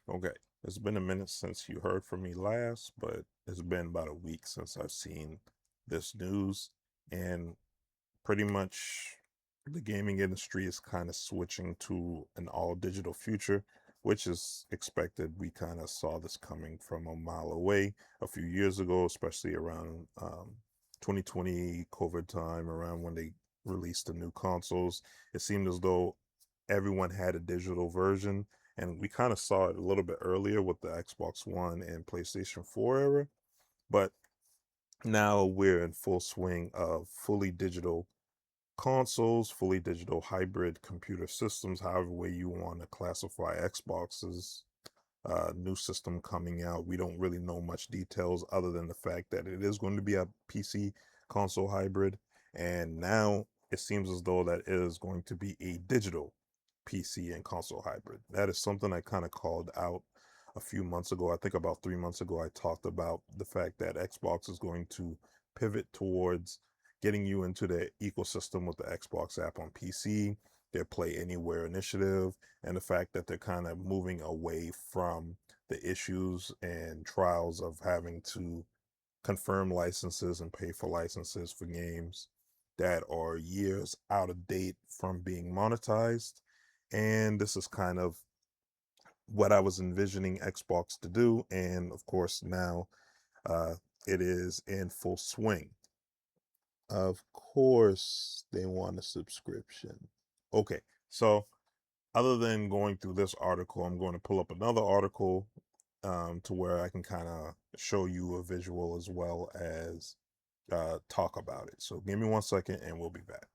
Okay, it's been a minute since you heard from me last, but it's been about a week since I've seen this news, and pretty much the gaming industry is kind of switching to an all digital future, which is expected. We kind of saw this coming from a mile away a few years ago, especially around 2020 COVID time, around when they released the new consoles. It seemed as though everyone had a digital version, and we kind of saw it a little bit earlier with the Xbox One and PlayStation 4 era, but now we're in full swing of fully digital consoles, fully digital hybrid computer systems, however way you want to classify Xbox's new system coming out. We don't really know much details other than the fact that it is going to be a PC console hybrid, and now it seems as though that it is going to be a digital PC and console hybrid. That is something I kind of called out a few months ago. I think about 3 months ago, I talked about the fact that Xbox is going to pivot towards getting you into the ecosystem with the Xbox app on PC, their Play Anywhere initiative, and the fact that they're kind of moving away from the issues and trials of having to confirm licenses and pay for licenses for games that are years out of date from being monetized. And this is kind of what I was envisioning Xbox to do. And of course, now uh, it is in full swing. Of course, they want a subscription. Okay, so other than going through this article, I'm going to pull up another article to where I can kind of show you a visual as well as talk about it. So give me 1 second and we'll be back.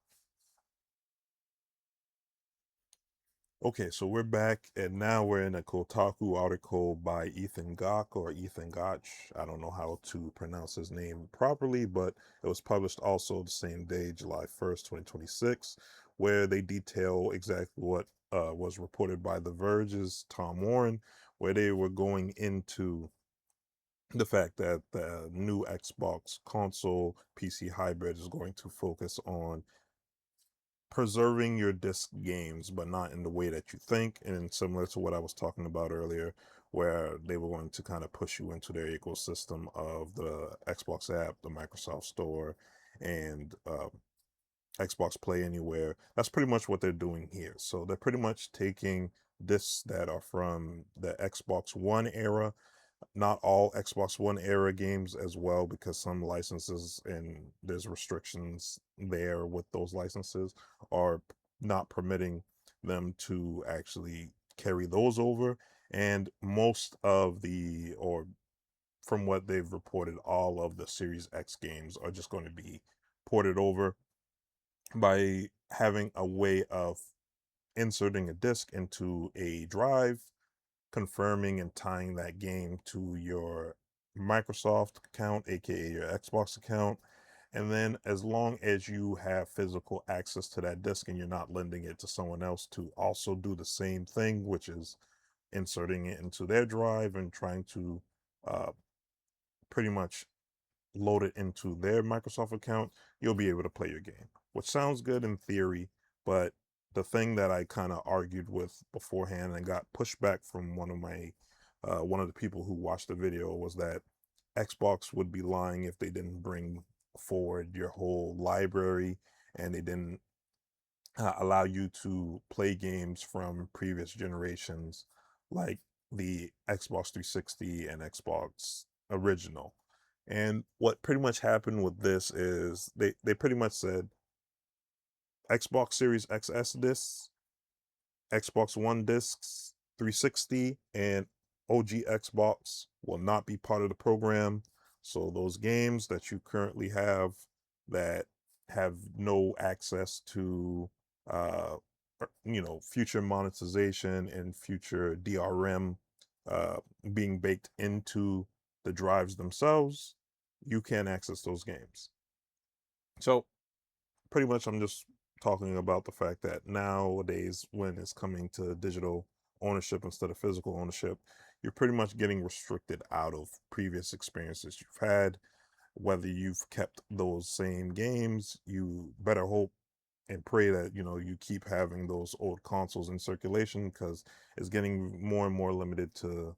Okay, so we're back, and now we're in a Kotaku article by Ethan Gach or Ethan Gotch. I don't know how to pronounce his name properly, but it was published also the same day, July 1st, 2026, where they detail exactly what was reported by The Verge's Tom Warren, where they were going into the fact that the new Xbox console PC hybrid is going to focus on preserving your disc games, but not in the way that you think. And similar to what I was talking about earlier, where they were going to kind of push you into their ecosystem of the Xbox app, the Microsoft Store, and Xbox Play Anywhere. That's pretty much what they're doing here. So they're pretty much taking discs that are from the Xbox One era, not all Xbox One era games as well, because some licenses and there's restrictions there with those licenses are not permitting them to actually carry those over. And most of the, or from what they've reported, all of the Series X games are just going to be ported over by having a way of inserting a disc into a drive, confirming and tying that game to your Microsoft account, aka your Xbox account. And then, as long as you have physical access to that disk and you're not lending it to someone else to also do the same thing, which is inserting it into their drive and trying to uh, pretty much load it into their Microsoft account, you'll be able to play your game, which sounds good in theory. But the thing that I kind of argued with beforehand and got pushback from one of the people who watched the video was that Xbox would be lying if they didn't bring forward your whole library and they didn't allow you to play games from previous generations like the Xbox 360 and Xbox original. And what pretty much happened with this is they pretty much said Xbox Series XS discs, Xbox One discs, 360, and OG Xbox will not be part of the program. So those games that you currently have that have no access to uh future monetization and future DRM being baked into the drives themselves, you can't access those games. So pretty much I'm just talking about the fact that nowadays when it's coming to digital ownership instead of physical ownership, you're pretty much getting restricted out of previous experiences you've had. Whether you've kept those same games, you better hope and pray that you keep having those old consoles in circulation, because it's getting more and more limited to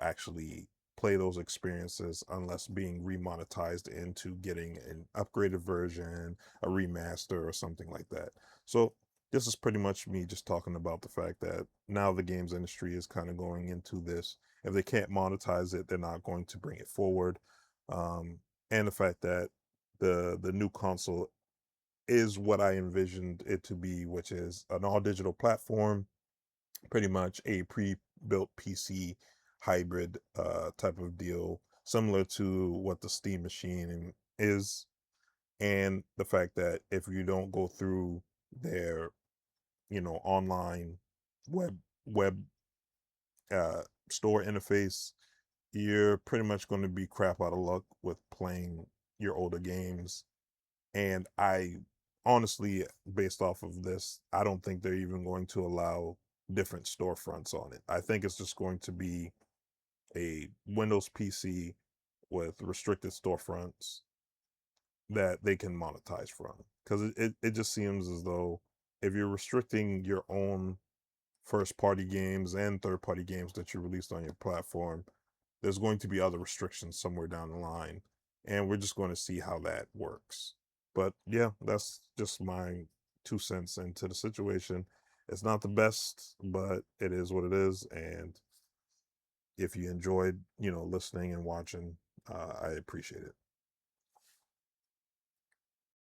actually play those experiences unless being remonetized into getting an upgraded version, a remaster, or something like that. So this is pretty much me just talking about the fact that now the games industry is kind of going into this. If they can't monetize it, they're not going to bring it forward. Um, and the fact that the new console is what I envisioned it to be, which is an all digital platform, pretty much a pre-built PC hybrid type of deal, similar to what the Steam machine is. And the fact that if you don't go through their, online web uh, store interface, you're pretty much going to be crap out of luck with playing your older games. And I honestly, based off of this, I don't think they're even going to allow different storefronts on it. I think it's just going to be a Windows PC with restricted storefronts that they can monetize from. Because it just seems as though if you're restricting your own first party games and third party games that you released on your platform, there's going to be other restrictions somewhere down the line. And we're just going to see how that works. But yeah, that's just my 2 cents into the situation. It's not the best, but it is what it is. And if you enjoyed, listening and watching, I appreciate it.